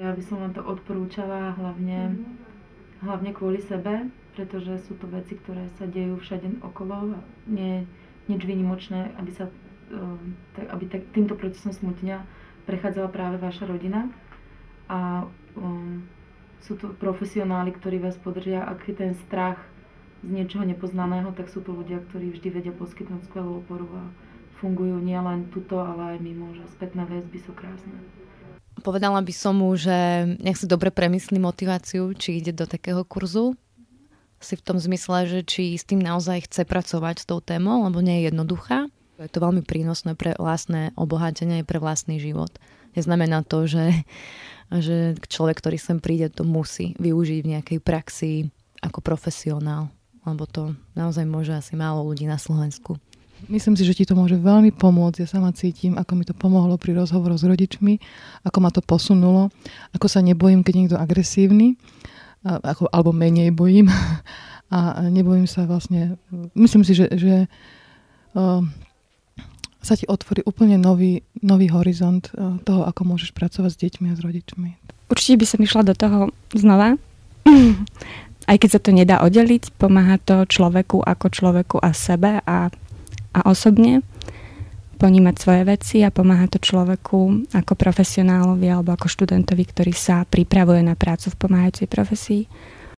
Ja by som vám to odporúčala hlavne kvôli sebe, pretože sú to veci, ktoré sa dejú všade okolo. Nie nič výnimočné, aby týmto procesom smutenia prechádzala práve vaša rodina. A sú to profesionáli, ktorí vás podržia. Ak je ten strach z niečoho nepoznaného, tak sú to ľudia, ktorí vždy vedia poskytnúť skvelú oporu a fungujú nielen tuto, ale aj mimo, že spätné väzby sú krásne. Povedala by som mu, že nech si dobre premyslí motiváciu, či ide do takého kurzu. Si v tom zmysle, že či s tým naozaj chce pracovať s tou témou, lebo nie je jednoduchá. Je to veľmi prínosné pre vlastné obohatenie, pre vlastný život. Neznamená to, že človek, ktorý sem príde, to musí využiť v nejakej praxi ako profesionál. Lebo to naozaj môže asi málo ľudí na Slovensku. Myslím si, že ti to môže veľmi pomôcť. Ja sama cítim, ako mi to pomohlo pri rozhovoroch s rodičmi, ako ma to posunulo, ako sa nebojím, keď je niekto agresívny, alebo menej bojím. A nebojím sa vlastne. Myslím si, že sa ti otvorí úplne nový horizont toho, ako môžeš pracovať s deťmi a s rodičmi. Určite by som išla do toho znova. Aj keď sa to nedá oddeliť, pomáha to človeku ako človeku a sebe a osobne ponímať svoje veci a pomáha to človeku ako profesionálovi alebo ako študentovi, ktorý sa pripravuje na prácu v pomáhajúcej profesii.